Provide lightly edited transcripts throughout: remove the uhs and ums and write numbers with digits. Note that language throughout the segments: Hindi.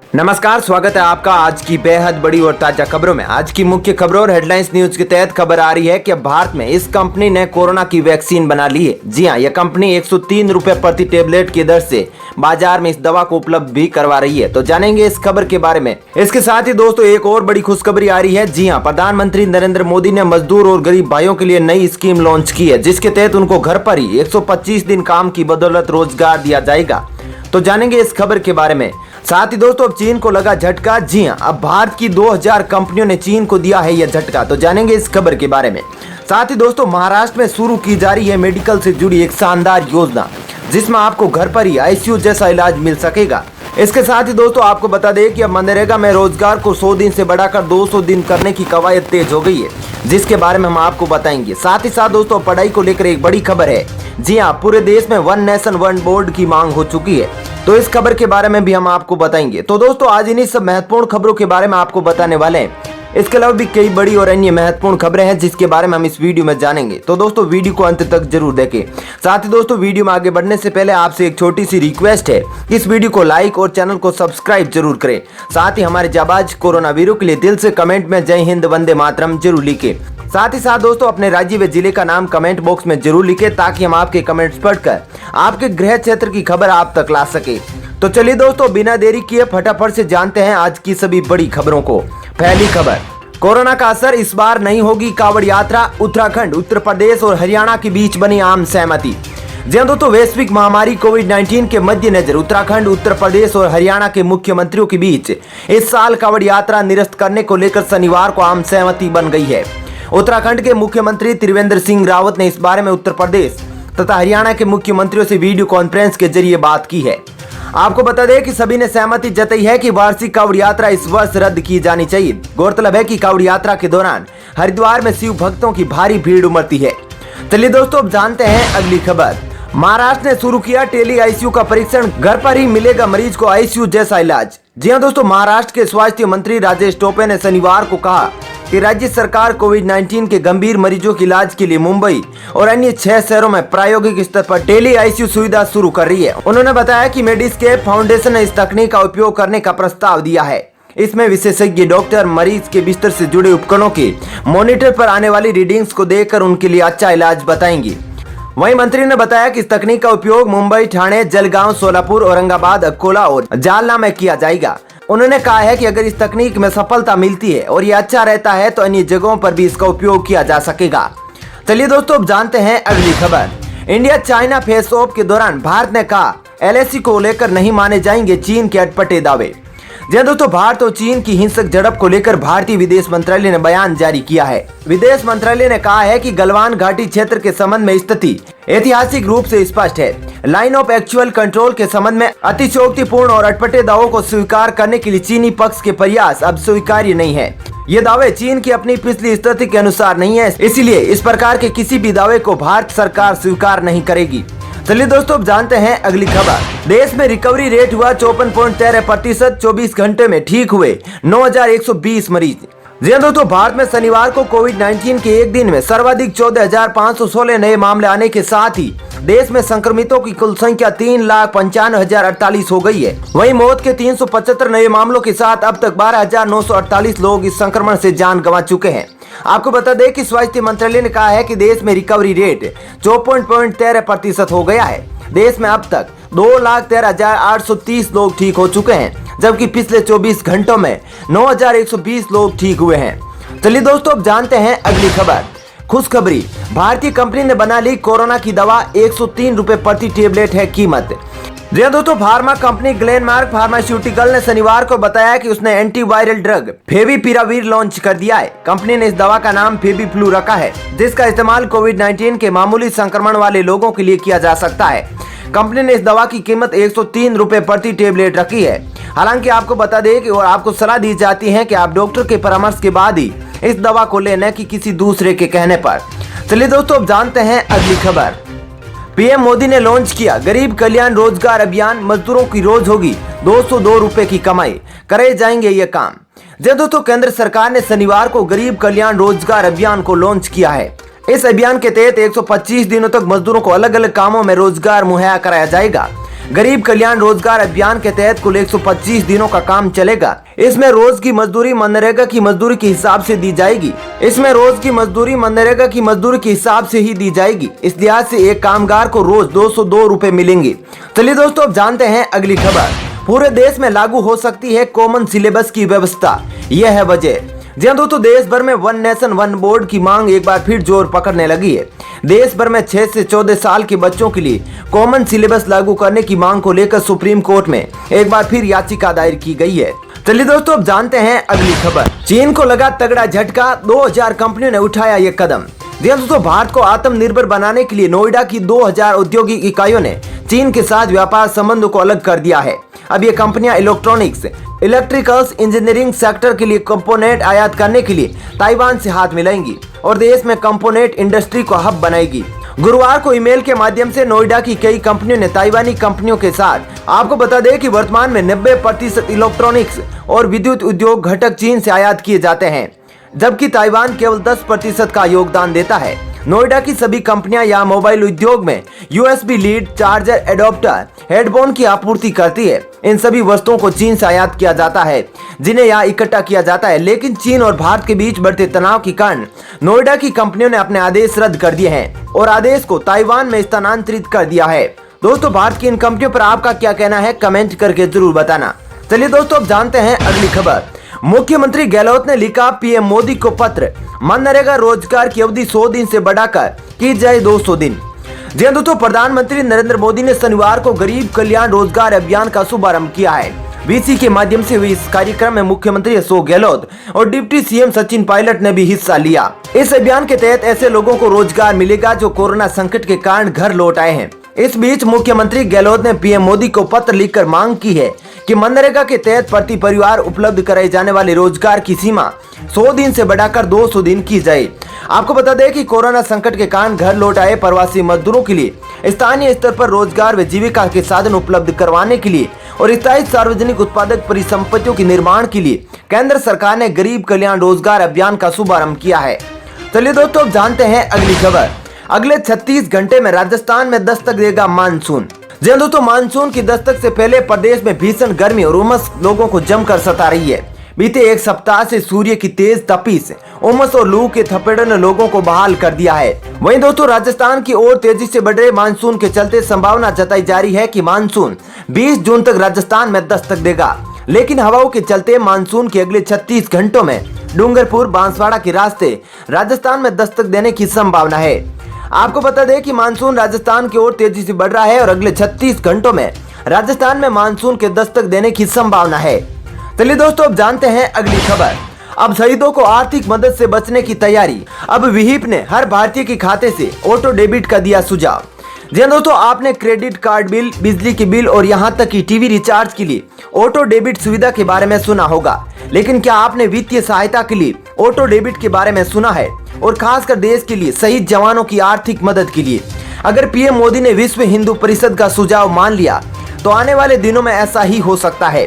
नमस्कार, स्वागत है आपका आज की बेहद बड़ी और ताजा खबरों में। आज की मुख्य खबरों और हेडलाइंस न्यूज के तहत खबर आ रही है कि अब भारत में इस कंपनी ने कोरोना की वैक्सीन बना ली है। जी हां, यह कंपनी 103 रुपए प्रति टेबलेट की दर से बाजार में इस दवा को उपलब्ध भी करवा रही है। तो जानेंगे इस खबर के बारे में। इसके साथ ही दोस्तों एक और बड़ी खुशखबरी आ रही है। जी हाँ, प्रधानमंत्री नरेंद्र मोदी ने मजदूर और गरीब भाइयों के लिए नई स्कीम लॉन्च की है, जिसके तहत उनको घर पर ही 125 दिन काम की बदौलत रोजगार दिया जाएगा। तो जानेंगे इस खबर के बारे में। साथ ही दोस्तों अब चीन को लगा झटका। जी हां, अब भारत की 2000 कंपनियों ने चीन को दिया है यह झटका। तो जानेंगे इस खबर के बारे में। साथ ही दोस्तों महाराष्ट्र में शुरू की जा रही है मेडिकल से जुड़ी एक शानदार योजना, जिसमें आपको घर पर ही आईसीयू जैसा इलाज मिल सकेगा। इसके साथ ही दोस्तों आपको बता दें कि अब मनरेगा में रोजगार को 100 दिन से बढ़ाकर 200 दिन करने की कवायद तेज हो गई है, जिसके बारे में हम आपको बताएंगे। साथ ही साथ दोस्तों पढ़ाई को लेकर एक बड़ी खबर है। जी हाँ, पूरे देश में वन नेशन वन बोर्ड की मांग हो चुकी है, तो इस खबर के बारे में भी हम आपको बताएंगे। तो दोस्तों आज इन्हीं सब महत्वपूर्ण खबरों के बारे में आपको बताने वाले हैं। इसके अलावा भी कई बड़ी और अन्य महत्वपूर्ण खबरें हैं, जिसके बारे में हम इस वीडियो में जानेंगे। तो दोस्तों वीडियो को अंत तक जरूर देखें। साथ ही दोस्तों वीडियो में आगे बढ़ने से पहले आपसे एक छोटी सी रिक्वेस्ट है, इस वीडियो को लाइक और चैनल को सब्सक्राइब जरूर करें। साथ ही हमारे जाबाज कोरोना वीरों के लिए दिल से कमेंट में जय हिंद वंदे मातरम जरूर लिखें। साथ ही साथ दोस्तों अपने राज्य व जिले का नाम कमेंट बॉक्स में जरूर लिखें, ताकि हम आपके कमेंट्स पढ़कर आपके गृह क्षेत्र की खबर आप तक ला सके। तो चलिए दोस्तों बिना देरी किए फटाफट से जानते हैं आज की सभी बड़ी खबरों को। पहली खबर, कोरोना का असर इस बार नहीं होगी कांवड़ यात्रा, उत्तराखंड, उत्तर प्रदेश और हरियाणा के बीच बनी आम सहमति। जी हां दोस्तों, वैश्विक महामारी कोविड-19 के मद्देनजर उत्तराखंड, उत्तर प्रदेश और हरियाणा के मुख्यमंत्रियों के बीच इस साल कांवड़ यात्रा निरस्त करने को लेकर शनिवार को आम सहमति बन गई है। उत्तराखंड के मुख्यमंत्री त्रिवेंद्र सिंह रावत ने इस बारे में उत्तर प्रदेश तथा हरियाणा के मुख्यमंत्रियों से वीडियो कॉन्फ्रेंस के जरिए बात की है। आपको बता दें कि सभी ने सहमति जताई है कि वार्षिक कांवड़ यात्रा इस वर्ष रद्द की जानी चाहिए। गौरतलब है कि कांवड़ यात्रा के दौरान हरिद्वार में शिव भक्तों की भारी भीड़ उमड़ती है। चलिए दोस्तों अब जानते हैं अगली खबर। महाराष्ट्र ने शुरू किया टेली आईसीयू का परीक्षण, घर पर ही मिलेगा मरीज को आईसीयू जैसा इलाज। जी हां दोस्तों, महाराष्ट्र के स्वास्थ्य मंत्री राजेश टोपे ने शनिवार को कहा कि राज्य सरकार कोविड-19 के गंभीर मरीजों के इलाज के लिए मुंबई और अन्य 6 शहरों में प्रायोगिक स्तर पर टेली आईसीयू सुविधा शुरू कर रही है। उन्होंने बताया कि मेडिस्केप फाउंडेशन ने इस तकनीक का उपयोग करने का प्रस्ताव दिया है। इसमें विशेषज्ञ डॉक्टर मरीज के बिस्तर से जुड़े उपकरणों के मॉनिटर पर आने वाली रीडिंग्स को देखकर उनके लिए अच्छा इलाज बताएंगे। वहीं मंत्री ने बताया कि इस तकनीक का उपयोग मुंबई, ठाणे, जलगांव, सोलापुर, औरंगाबाद, अकोला और जालना में किया जाएगा। उन्होंने कहा है कि अगर इस तकनीक में सफलता मिलती है और ये अच्छा रहता है तो अन्य जगहों पर भी इसका उपयोग किया जा सकेगा। चलिए दोस्तों अब जानते हैं अगली खबर। इंडिया चाइना फेस ऑफ के दौरान भारत ने कहा एलएसी को लेकर नहीं माने जाएंगे चीन के अटपटे दावे। जी दोस्तों, भारत और चीन की हिंसक झड़प को लेकर भारतीय विदेश मंत्रालय ने बयान जारी किया है। विदेश मंत्रालय ने कहा है कि गलवान घाटी क्षेत्र के संबंध में स्थिति ऐतिहासिक रूप से स्पष्ट है। लाइन ऑफ एक्चुअल कंट्रोल के संबंध में अतिशयोक्तिपूर्ण और अटपटे दावों को स्वीकार करने के लिए चीनी पक्ष के प्रयास अब स्वीकार्य नहीं है। ये दावे चीन की अपनी पिछली स्थिति के अनुसार नहीं है, इसलिए इस प्रकार के किसी भी दावे को भारत सरकार स्वीकार नहीं करेगी। चलिए दोस्तों अब जानते हैं अगली खबर। देश में रिकवरी रेट हुआ 54.13%, 24 घंटे में ठीक हुए 9120 मरीज। जी दोस्तों, भारत में शनिवार को कोविड-19 के एक दिन में सर्वाधिक 14,516 नए मामले आने के साथ ही देश में संक्रमितों की कुल संख्या 3,95,048 हो गई है। वहीं मौत के 375 नए मामलों के साथ अब तक 12,948 लोग इस संक्रमण से जान गंवा चुके हैं। आपको बता दें कि स्वास्थ्य मंत्रालय ने कहा है कि देश में रिकवरी रेट 54.13% हो गया है। देश में अब तक 2,13,830 लोग ठीक हो चुके हैं, जबकि पिछले 24 घंटों में 9,120 लोग ठीक हुए हैं। चलिए दोस्तों अब जानते हैं अगली खबर। खुशखबरी, भारतीय कंपनी ने बना ली कोरोना की दवा, 103 रुपए प्रति टेबलेट है कीमत। जी दोस्तों, फार्मा कंपनी ग्लेनमार्क फार्मास्यूटिकल ने शनिवार को बताया कि उसने एंटीवायरल ड्रग फेविपिराविर लॉन्च कर दिया है। कंपनी ने इस दवा का नाम फेविफ्लू रखा है, जिसका इस्तेमाल कोविड-19 के मामूली संक्रमण वाले लोगों के लिए किया जा सकता है। कंपनी ने इस दवा की कीमत 103 रुपए प्रति टेबलेट रखी है। हालांकि आपको बता दें कि और आपको सलाह दी जाती है कि आप डॉक्टर के परामर्श के बाद ही इस दवा को लेने की किसी दूसरे के कहने पर। चलिए दोस्तों अब जानते हैं अगली खबर। पीएम मोदी ने लॉन्च किया गरीब कल्याण रोजगार अभियान, मजदूरों की रोज होगी 202 रुपए की कमाई, करे जाएंगे ये काम। जी दोस्तों, केंद्र सरकार ने शनिवार को गरीब कल्याण रोजगार अभियान को लॉन्च किया है। इस अभियान के तहत 125 दिनों तक मजदूरों को अलग अलग कामों में रोजगार मुहैया कराया जाएगा। गरीब कल्याण रोजगार अभियान के तहत कुल 125 दिनों का काम चलेगा। इसमें रोज की मजदूरी मनरेगा की मजदूरी के हिसाब से दी जाएगी। इसमें रोज की मजदूरी मनरेगा की मजदूरी के हिसाब से ही दी जाएगी। इस लिहाज से एक कामगार को रोज 202 रुपए मिलेंगे। चलिए दोस्तों, अब जानते हैं अगली खबर। पूरे देश में लागू हो सकती है कॉमन सिलेबस की व्यवस्था, यह है वजह। जी हाँ दोस्तों, देश भर में वन नेशन वन बोर्ड की मांग एक बार फिर जोर पकड़ने लगी है। देश भर में 6 से 14 साल के बच्चों के लिए कॉमन सिलेबस लागू करने की मांग को लेकर सुप्रीम कोर्ट में एक बार फिर याचिका दायर की गई है। चलिए दोस्तों, अब जानते हैं अगली खबर। चीन को लगा तगड़ा झटका, 2000 कंपनियों ने उठाया ये कदम। जी हाँ दोस्तों, भारत को आत्मनिर्भर बनाने के लिए नोएडा की 2000 औद्योगिक इकाइयों ने चीन के साथ व्यापार संबंधों को अलग कर दिया है। अब ये कंपनियां इलेक्ट्रॉनिक्स, इलेक्ट्रिकल्स, इंजीनियरिंग सेक्टर के लिए कंपोनेंट आयात करने के लिए ताइवान से हाथ मिलाएंगी और देश में कंपोनेंट इंडस्ट्री को हब बनाएगी। गुरुवार को ईमेल के माध्यम से नोएडा की कई कंपनियों ने ताइवानी कंपनियों के साथ, आपको बता दें कि वर्तमान में 90% इलेक्ट्रॉनिक्स और विद्युत उद्योग घटक चीन से आयात किए जाते हैं, जबकि ताइवान केवल 10% का योगदान देता है। नोएडा की सभी कंपनियां यहाँ मोबाइल उद्योग में USB lead, charger, adopter, headphone की आपूर्ति करती है। इन सभी वस्तुओं को चीन से आयात किया जाता है, जिन्हें यहाँ इकट्ठा किया जाता है। लेकिन चीन और भारत के बीच बढ़ते तनाव के कारण नोएडा की कंपनियों ने अपने आदेश रद्द कर दिए हैं और आदेश को ताइवान में स्थानांतरित कर दिया है। दोस्तों, भारत की इन कंपनियों पर आपका क्या कहना है, कमेंट करके जरूर बताना। चलिए दोस्तों, अब जानते हैं अगली खबर। मुख्यमंत्री गहलोत ने लिखा पीएम मोदी को पत्र, मनरेगा रोजगार की अवधि 100 दिन से बढ़ाकर की जाए 200 दिन। जी हाँ दोस्तों, प्रधानमंत्री नरेंद्र मोदी ने शनिवार को गरीब कल्याण रोजगार अभियान का शुभारंभ किया है। वीसी के माध्यम से हुई इस कार्यक्रम में मुख्यमंत्री अशोक गहलोत और डिप्टी सीएम सचिन पायलट ने भी हिस्सा लिया। इस अभियान के तहत ऐसे लोगों को रोजगार मिलेगा जो कोरोना संकट के कारण घर लौट आए हैं। इस बीच मुख्यमंत्री गहलोत ने पीएम मोदी को पत्र लिखकर मांग की है कि मनरेगा के तहत प्रति परिवार उपलब्ध कराए जाने वाले रोजगार की सीमा 100 दिन से बढ़ाकर 200 दिन की जाए। आपको बता दें कि कोरोना संकट के कारण घर लौट आए प्रवासी मजदूरों के लिए स्थानीय स्तर पर रोजगार व जीविका के साधन उपलब्ध करवाने के लिए और स्थायी सार्वजनिक उत्पादक परिसंपत्तियों के निर्माण के लिए केंद्र सरकार ने गरीब कल्याण रोजगार अभियान का शुभारंभ किया है। चलिए दोस्तों, अब जानते हैं अगली खबर। अगले 36 घंटे में राजस्थान में दस्तक देगा मानसून। जी दोस्तों, मानसून की दस्तक से पहले प्रदेश में भीषण गर्मी और उमस लोगों को जमकर सता रही है। बीते एक सप्ताह से सूर्य की तेज तपिश, उमस और लू के थपेड़ों ने लोगों को बहाल कर दिया है। वहीं दोस्तों, राजस्थान की ओर तेजी से बढ़ रहे मानसून के चलते संभावना जताई जा रही है कि मानसून 20 जून तक राजस्थान में दस्तक देगा। लेकिन हवाओं के चलते मानसून के अगले 36 घंटों में डूंगरपुर, बांसवाड़ा के रास्ते राजस्थान में दस्तक देने की संभावना है। आपको बता दें कि मानसून राजस्थान की ओर तेजी से बढ़ रहा है और अगले 36 घंटों में राजस्थान में मानसून के दस्तक देने की संभावना है। चलिए दोस्तों, अब जानते हैं अगली खबर। अब शहीदों को आर्थिक मदद से बचने की तैयारी। अब विहिप ने हर भारतीय के खाते से ऑटो डेबिट का दिया सुझाव। जी दोस्तों, आपने क्रेडिट कार्ड बिल, बिजली के बिल और यहाँ तक कि टीवी रिचार्ज के लिए ऑटो डेबिट सुविधा के बारे में सुना होगा, लेकिन क्या आपने वित्तीय सहायता के लिए ऑटो डेबिट के बारे में सुना है, और खासकर देश के लिए शहीद जवानों की आर्थिक मदद के लिए? अगर पीएम मोदी ने विश्व हिंदू परिषद का सुझाव मान लिया तो आने वाले दिनों में ऐसा ही हो सकता है।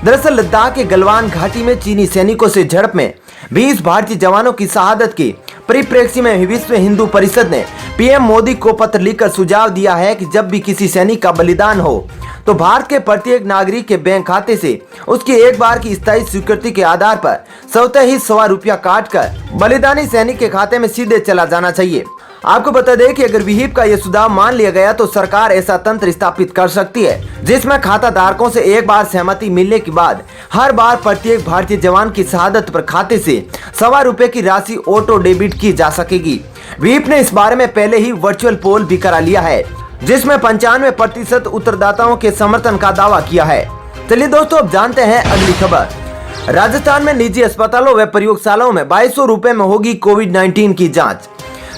दरअसल लद्दाख के गलवान घाटी में चीनी सैनिकों से झड़प में 20 भारतीय जवानों की शहादत के परिप्रेक्ष्य में विश्व हिंदू परिषद ने पीएम मोदी को पत्र लिखकर सुझाव दिया है कि जब भी किसी सैनिक का बलिदान हो तो भारत के प्रत्येक नागरिक के बैंक खाते से उसकी एक बार की स्थायी स्वीकृति के आधार पर स्वतः ही ₹100 काटकर बलिदानी सैनिक के खाते में सीधे चला जाना चाहिए। आपको बता दें कि अगर विहिप का यह सुझाव मान लिया गया तो सरकार ऐसा तंत्र स्थापित कर सकती है जिसमें खाता धारकों से एक बार सहमति मिलने के बाद हर बार प्रत्येक भारतीय जवान की शहादत पर खाते से ₹100 की राशि ऑटो डेबिट की जा सकेगी। विहिप ने इस बारे में पहले ही वर्चुअल पोल भी करा लिया है जिसमें 95% उत्तरदाताओं के समर्थन का दावा किया है। चलिए दोस्तों, अब जानते हैं अगली खबर। राजस्थान में निजी अस्पतालों व प्रयोगशालाओं में ₹2200 में होगी कोविड-19 की जांच।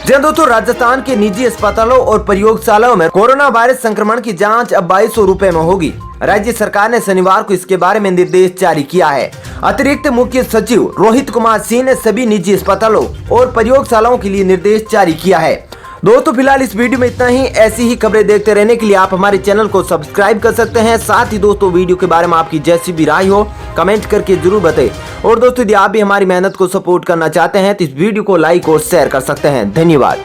जी दोस्तों, राजस्थान के निजी अस्पतालों और प्रयोगशालाओं में कोरोना वायरस संक्रमण की जांच अब ₹2200 में होगी। राज्य सरकार ने शनिवार को इसके बारे में निर्देश जारी किया है। अतिरिक्त मुख्य सचिव रोहित कुमार सिंह ने सभी निजी अस्पतालों और प्रयोगशालाओं के लिए निर्देश जारी किया है। दोस्तों, फिलहाल इस वीडियो में इतना ही। ऐसी ही खबरें देखते रहने के लिए आप हमारे चैनल को सब्सक्राइब कर सकते हैं। साथ ही दोस्तों, वीडियो के बारे में आपकी जैसी भी राय हो कमेंट करके जरूर बताएं। और दोस्तों, यदि आप भी हमारी मेहनत को सपोर्ट करना चाहते हैं तो इस वीडियो को लाइक और शेयर कर सकते हैं। धन्यवाद।